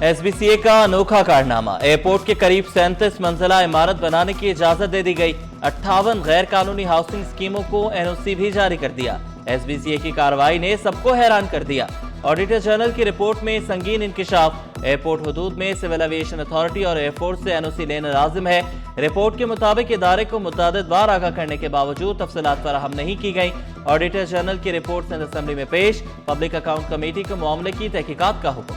SBCA का अनोखा कारनामा, एयरपोर्ट के करीब 37 मंजिला इमारत बनाने की इजाजत दे दी गई। 58 गैर कानूनी हाउसिंग स्कीमों को NOC भी जारी कर दिया। SBCA की कार्रवाई ने सबको हैरान कर दिया। ऑडिटर जनरल की रिपोर्ट में संगीन इंकिशाफ, एयरपोर्ट हुदूद में सिविल एविएशन अथॉरिटी और एयरफोर्स से NOC लेना लाजिम है। रिपोर्ट के मुताबिक इदारे को मुतअद्दिद बार आगाह करने के बावजूद तफसीलात फराहम नहीं की गई। ऑडिटर जनरल की रिपोर्ट सिंध असेंबली में पेश, पब्लिक अकाउंट कमेटी को मामले की तहकीकात का हुक्म।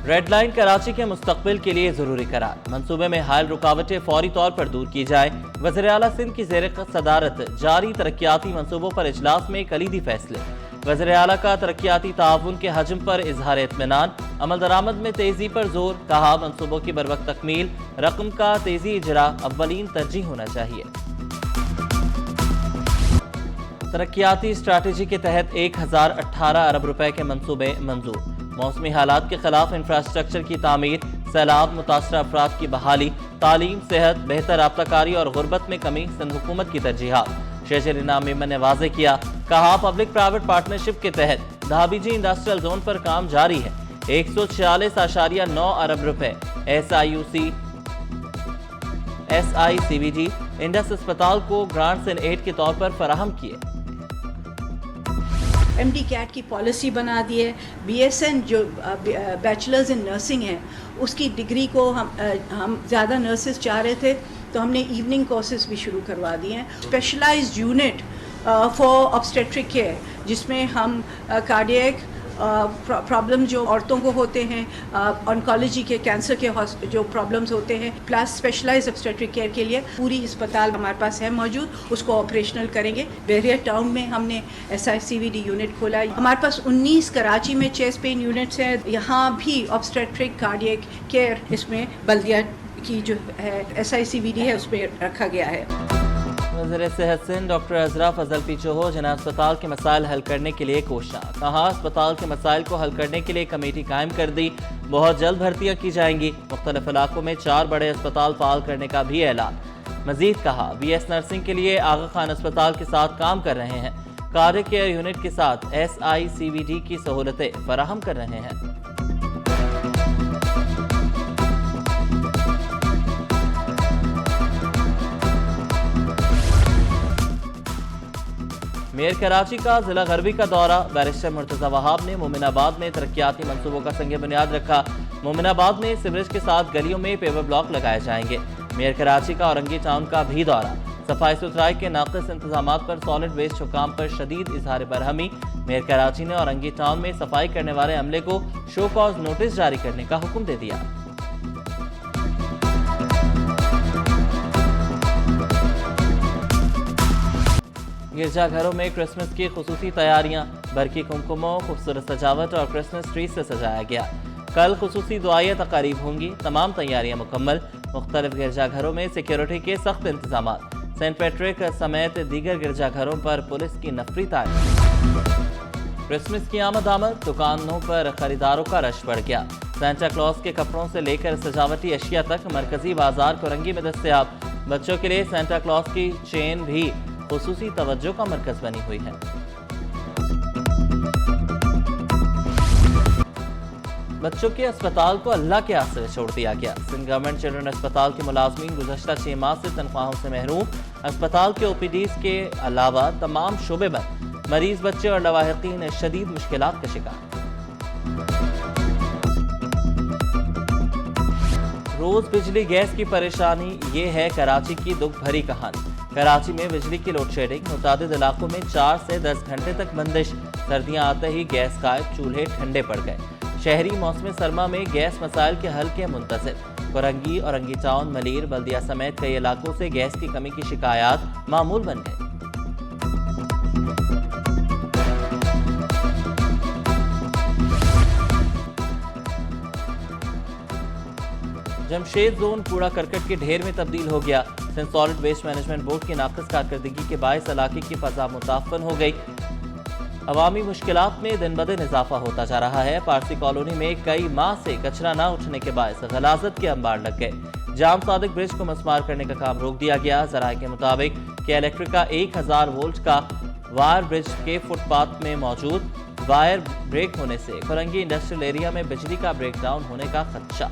रेड लाइन कराची के मुस्तकबिल के लिए जरूरी करार, मंसूबे में हाल रुकावटें फौरी तौर पर दूर की जाए। वज़ीर आला सिंध की ज़ेर सदारत जारी तरक्याती मंसूबों पर इजलास में कलीदी फैसले। वज़ीर आला का तरक्याती ताउन के हजम पर इजहार इत्मीनान, अमल दरामद में तेजी पर जोर, कहा मंसूबों की बरवक्त तकमील, रकम का तेजी इजरा अव्वलीन तरजीह होना चाहिए। तरक्याती स्ट्रैटेजी के तहत 1018 अरब रुपए के मंसूबे मंजूर। मौसमी हालात के खिलाफ इंफ्रास्ट्रक्चर की तामीर, सैलाब मुतासरा अफराद की बहाली, तालीम, सेहत, बेहतर राब्ताकारी और गुर्बत में कमी सिंध हुकूमत की तरजीहात। शेजर इनाम मेमन ने वाज़ेह किया, कहा पब्लिक प्राइवेट पार्टनरशिप के तहत धाबीजी इंडस्ट्रियल जोन पर काम जारी है। 146.9 अरब रुपए SICVD इंडस अस्पताल को ग्रांट्स एंड एड के तौर पर फराहम किए। MD कैट की पॉलिसी बना दी है। BSN जो बैचलर्स इन नर्सिंग है, उसकी डिग्री को हम ज़्यादा नर्सेज चाह रहे थे, तो हमने इवनिंग कोर्सेज भी शुरू करवा दिए हैं। Specialised unit for obstetric care, जिसमें हम कार्डियक प्रॉब्लम जो औरतों को होते हैं, ऑन्कोलॉजी के कैंसर के जो प्रॉब्लम्स होते हैं, प्लस स्पेशलाइज्ड ऑब्स्टेट्रिक केयर के लिए पूरी अस्पताल हमारे पास है मौजूद, उसको ऑपरेशनल करेंगे। बहरिया टाउन में हमने SICVD यूनिट खोला है। हमारे पास 19 कराची में चेस्ट पेन यूनिट्स हैं। यहाँ भी ऑब्स्टेट्रिक कार्डियक केयर इसमें बल्दिया की जो है SICVD है उसमें रखा गया है। वज़ीर सेहत सिंध डॉक्टर अजरा फजल पीछे हो, जना अस्पताल के मसाइल हल करने के लिए कोशिश, कहा अस्पताल के मसाइल को हल करने के लिए कमेटी कायम कर दी, बहुत जल्द भर्तियां की जाएंगी। मुख्तलिफ इलाकों में 4 बड़े अस्पताल फाल करने का भी ऐलान। मजीद कहा BS नर्सिंग के लिए आगा खान अस्पताल के साथ काम कर रहे हैं, कार्डियक केयर यूनिट के साथ SICVD की सहूलतें फराहम कर रहे हैं। मेयर कराची का जिला गरबी का दौरा, बैरिस्टर मुर्तजा वहाब ने मोमिनाबाद में तरक्याती मंसूबों का संग बुनियाद रखा। मोमिनाबाद में सीवरेज के साथ गलियों में पेवर ब्लॉक लगाए जाएंगे। मेयर कराची का औरंगी टाउन का भी दौरा, सफाई सुथराई के नाक़िस इंतजामात पर सॉलिड वेस्ट हुकाम पर शदीद इजहार बरहमी। मेयर कराची ने औरंगी टाउन में सफाई करने वाले अमले को शो कॉज नोटिस जारी करने का हुक्म दे दिया। गिरजाघरों में क्रिसमस की खुसूसी तैयारियां, बरकी कुमकुमों, खूबसूरत सजावट और क्रिसमस ट्री से सजाया गया। कल खुसूसी दुआएं तकारीब होंगी, तमाम तैयारियां मुकम्मल। मुख्तलिफ गिरजाघरों में सिक्योरिटी के सख्त इंतजाम। सेंट पैट्रिक समेत दीगर गिरजाघरों पर पुलिस की नफरी तायनात। क्रिसमस की आमद, दुकानों पर खरीदारों का रश बढ़ गया। सेंटा क्लॉज के कपड़ों से लेकर सजावटी अशिया तक मरकजी बाजार कोरंगी में दस्तयाब। बच्चों के लिए सेंटा क्लॉज की चेन भी खुसूसी तवज्जो का मरकज बनी हुई है। बच्चों के अस्पताल को अल्लाह के आसरे छोड़ दिया गया। सिंध गवर्नमेंट चिल्ड्रन अस्पताल के मुलाजमीन गुज़श्ता 6 माह से तनख्वाहों से महरूम। अस्पताल के OPDs के अलावा तमाम शोबे बंद। मरीज, बच्चे और लवाहिकीन शदीद मुश्किलात का शिकार। रोज बिजली गैस की परेशानी, ये है कराची की दुख भरी कहानी। कराची में बिजली की लोड शेडिंग, मुतादिद इलाकों में 4 से 10 घंटे तक बंदिश। सर्दियां आते ही गैस गायब, चूल्हे ठंडे पड़ गए। शहरी मौसम सरमा में गैस मसाइल के हल के मुंतज़िर। कोरंगी, औरंगी टाउन, मलीर, बल्दिया समेत कई इलाकों से गैस की कमी की शिकायत मामूल बन गई। जमशेद जोन कूड़ा करकट के ढेर में तब्दील हो गया। Sindh solid waste management board की नाक़िस कारकर्दगी के बायस इलाके की फ़ज़ा मुताफ़न हो गई। अवामी मुश्किलात में दिन ब दिन इजाफा होता जा रहा है। पारसी कॉलोनी में कई माह से कचरा न उठने के बायस गलाजत के अंबार लग गए। जाम सादिक ब्रिज को मस्मार करने का काम रोक दिया गया। जराये के मुताबिक कि इलेक्ट्रिक का 1000 वोल्ट का वायर ब्रिज के फुटपाथ में मौजूद वायर ब्रेक होने से कोरंगी इंडस्ट्रियल एरिया में बिजली का ब्रेकडाउन होने का खदशा।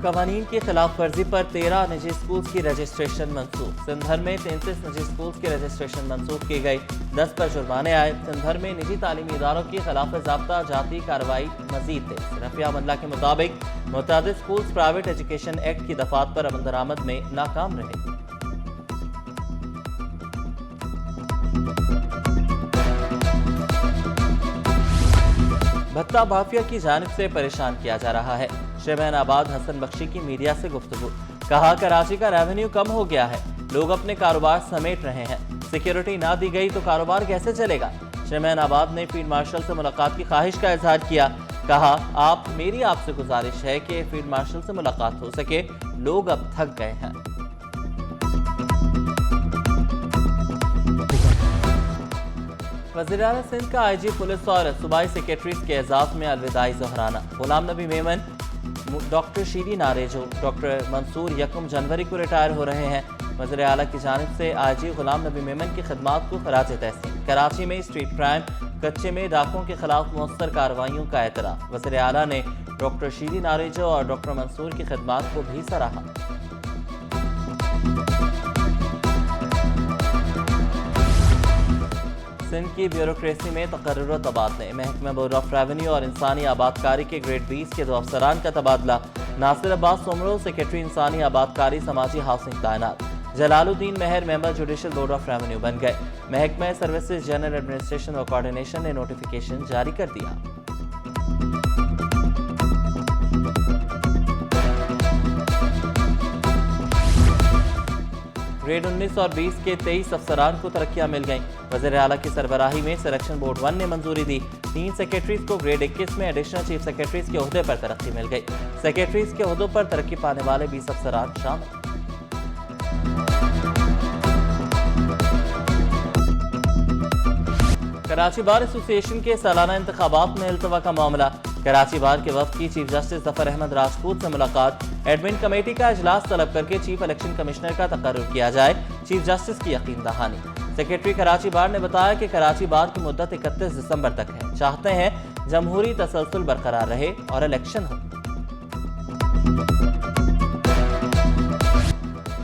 कवानीन की खिलाफ वर्जी पर 13 निजी स्कूल की रजिस्ट्रेशन मनसूख। सिंध भर में 33 निजी स्कूल की रजिस्ट्रेशन मनसूख की गई। 10 पर जुर्माने आए। सिंध भर में निजी तालीमी इदारों की खिलाफ ज़ाब्ता जाती कार्रवाई मजीद तेज। रफिया मंडला के मुताबिक मुतादिद स्कूल प्राइवेट एजुकेशन एक्ट की दफात पर अमल दरामद में नाकाम रहे। भत्ता माफिया की जानिब से परेशान किया जा रहा है। शहबानाबाद हसन बख्शी की मीडिया से गुफ्तगू। कहा कराची का रेवेन्यू कम हो गया है, लोग अपने कारोबार समेट रहे हैं, सिक्योरिटी ना दी गई तो कारोबार कैसे चलेगा। शहबानाबाद ने फील्ड मार्शल से मुलाकात की ख्वाहिश का इजहार किया। कहा मेरी आपसे गुजारिश है कि फील्ड मार्शल से मुलाकात हो सके, लोग अब थक गए हैं। वज़ीर-ए-आला सिंध का IG पुलिस और सूबाई सेक्रेटरीज के एजाज़ में अलविदाई ज़ोहराना। गुलाम नबी मेमन, डॉक्टर शीरी नारेजो, डॉक्टर मंसूर 1 जनवरी को रिटायर हो रहे हैं। वज़ीर-ए-आला की जानिब से IG गुलाम नबी मेमन की खिदमात को खराज तहसीन। कराची में स्ट्रीट क्राइम, कच्चे में डाकों के खिलाफ मौसर कार्रवाइयों का एतराफ़। वज़ीर-ए-आला ने डॉक्टर शीरी नारेजो और डॉक्टर मंसूर की खिदमात को भी सराहा। सिंध की ब्यूरोक्रेसी में तकर्रुर तबादले। महकमा बोर्ड ऑफ रेवेन्यू और इंसानी आबादकारी के ग्रेड 20 के 2 अफसरान का तबादला। नासिर अब्बास सोमरो सेक्रेटरी इंसानी आबादकारी समाजी हाउसिंग तैनात। Jalaluddin Mehar member judicial board of revenue बन गए। महकमा सर्विसेज जनरल एडमिनिस्ट्रेशन और कोऑर्डिनेशन ने नोटिफिकेशन जारी कर दिया। ग्रेड 19 और 20 के 23 अफसरान को तरक्कियां मिल गईं। वज़ीर-ए-आला की सरबराही में सिलेक्शन बोर्ड 1 ने मंजूरी दी। 3 सेक्रेटरीज को ग्रेड 21 में एडिशनल चीफ सेक्रेटरीज के ओहदे पर तरक्की मिल गई। सेक्रेटरीज के ओहदों पर तरक्की पाने वाले 20 अफसरान शामिल। कराची बार एसोसिएशन के सालाना इंतखाबात में इल्तवा का मामला। कराची बार के वफ्द की चीफ जस्टिस ज़फ़र अहमद राजपूत से मुलाकात। एडमिन कमेटी का इजलास तलब करके चीफ इलेक्शन कमिश्नर का तकर्रुर किया जाए, चीफ जस्टिस की यकीन दहानी। सेक्रेटरी कराची बार ने बताया कि कराची बार की मुद्दत 31 दिसंबर तक है। चाहते हैं जमहूरी तसलसल बरकरार रहे और इलेक्शन हो।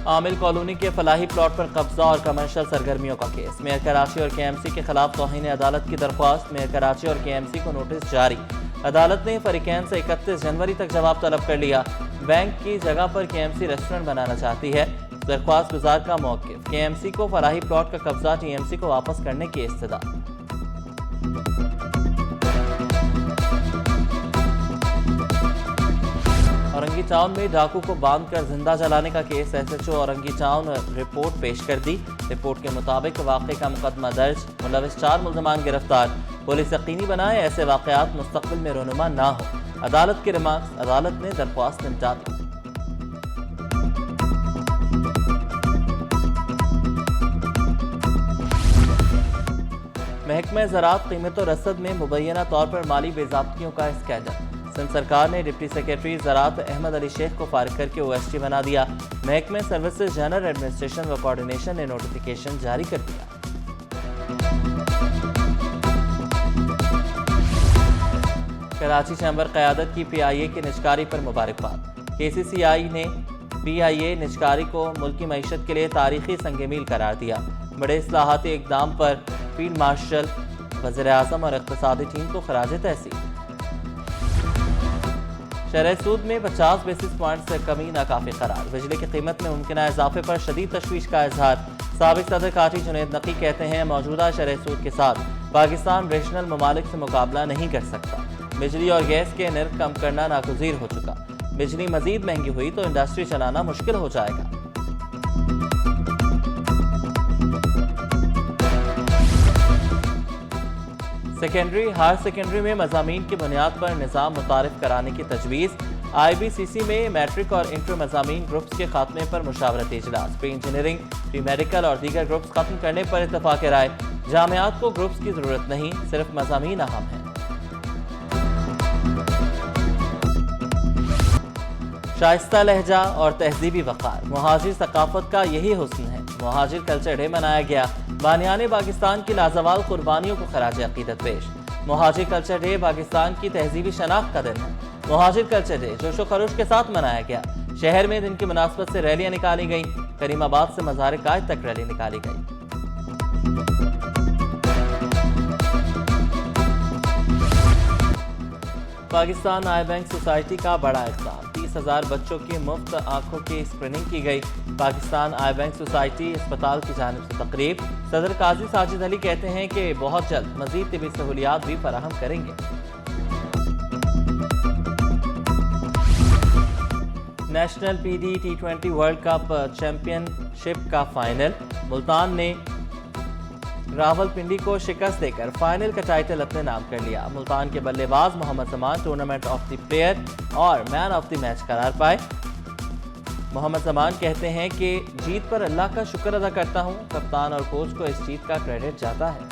आमिल कॉलोनी के फलाही प्लॉट पर कब्जा और कमर्शियल सरगर्मियों का केस। मेयर कराची और KMC के खिलाफ तौहीन अदालत की दरख्वास्त। मेयर कराची और KMC को नोटिस जारी। अदालत ने फरीकैन से 31 जनवरी तक जवाब तलब कर लिया। बैंक की जगह पर KMC रेस्टोरेंट बनाना चाहती है। दरख्वास्त गुजार का मौक़िफ़। KMC को फलाही प्लॉट का कब्जा TMC को वापस करने की इस्तदा। औरंगी टाउन में डाकू को बांधकर जिंदा जलाने का case. SHO Orangi town report पेश कर दी। रिपोर्ट के मुताबिक वाक़े का मुकदमा दर्ज, मुलविस 4 मुल्ज़मान गिरफ्तार। पुलिस यकीनी बनाए ऐसे वाक़यात मुस्तक़बिल में रोनुमा ना हो। अदालत के रिमार्क्स। अदालत ने दरख्वास्त निपटा दी। महकमा ज़राअत कीमत और रसद में मुबैना तौर पर माली बेज़ाब्तियों का स्कैंडल। सिंध सरकार ने डिप्टी सेक्रेटरी ज़राअत अहमद अली शेख को फारिग करके OST बना दिया। महकमे सर्विसेज जनरल एडमिनिस्ट्रेशन व कोऑर्डिनेशन ने नोटिफिकेशन जारी कर दिया। कराची चैम्बर क़यादत की PIA की निजकारी पर मुबारकबाद। KCCI ने PIA निजकारी को मुल्की मईशत के लिए तारीखी संगमील करार दिया। बड़े इस्लाहाती इक़दाम पर फील्ड मार्शल, वज़ीर-ए-आज़म और इक़्तिसादी टीम को खराज तहसीन। शरह सूद में 50 बेसिस पॉइंट से कमी नाकाफी करार। बिजली की कीमत में मुमकिन इजाफे पर शदीद तशवीश का इजहार। साबिक सदर काठी जुनैद नकी कहते हैं मौजूदा शरह सूद के साथ पाकिस्तान रीजनल ममालिक से मुकाबला नहीं कर सकता। बिजली और गैस के निर्ख कम करना नागुज़ीर हो चुका। बिजली मजीद महंगी हुई तो इंडस्ट्री चलाना मुश्किल हो जाएगा। सेकेंडरी हायर सेकेंडरी में मज़ामीन की बुनियाद पर निज़ाम मुतारिफ कराने की तजवीज़। IBCC में मैट्रिक और इंटर मज़ामीन ग्रुप्स के खात्मे पर मुशावरती इजलास। प्री इंजीनियरिंग, प्री मेडिकल और दीगर ग्रुप्स खत्म करने पर इत्तफाक राय। जामियात को ग्रुप्स की ज़रूरत नहीं, सिर्फ मज़ामीन अहम हैं। शाइस्ता लहजा और तहजीबी वक़ार, मुहाजिर सकाफत का यही हुस्न है। मुहाजिर कल्चर डे मनाया गया। बानियाने पाकिस्तान की लाजवाल कुर्बानियों को खराज अकीदत पेश। मुहाजिर कल्चर डे पाकिस्तान की तहजीबी शनाख्त का दिन है। मुहाजिर कल्चर डे जोशो खरोश के साथ मनाया गया। शहर में दिन की मुनासबत से रैलियां निकाली गईं। करीमाबाद से मज़ार कायद तक रैली निकाली गई। पाकिस्तान आई बैंक सोसाइटी का बड़ा इक़दाम, 30,000 बच्चों की मुफ्त आंखों की स्क्रीनिंग की गई। पाकिस्तान आई बैंक सोसाइटी अस्पताल की जानिब से तकरीब। सदर काजी साजिद अली कहते हैं कि बहुत जल्द मजीद तिबी सहूलियात भी फराहम करेंगे। National PD T20 world cup championship का फाइनल, मुल्तान ने रावलपिंडी को शिकस्त देकर फाइनल का टाइटल अपने नाम कर लिया। मुल्तान के बल्लेबाज Mohammad Zaman tournament of the player और मैन ऑफ द मैच करार पाए। मोहम्मद जमान कहते हैं कि जीत पर अल्लाह का शुक्र अदा करता हूं। कप्तान और कोच को इस जीत का क्रेडिट जाता है।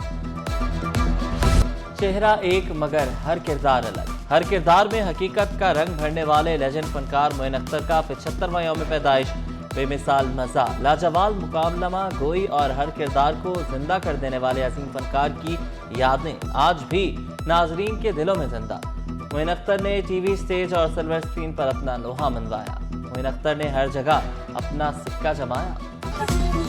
चेहरा एक मगर हर किरदार अलग, हर किरदार में हकीकत का रंग भरने वाले लेजेंड फनकार मोइन अख्तर का 75वां यौम पैदाइश। बेमिसाल मज़ा, लाजवाब मुकामलमा गोई और हर किरदार को जिंदा कर देने वाले अजीम फनकार की यादें आज भी नाजरीन के दिलों में जिंदा। मोइन अख्तर ने टीवी, स्टेज और सिल्वर स्क्रीन पर अपना लोहा मनवाया। मोइन अख्तर ने हर जगह अपना सिक्का जमाया।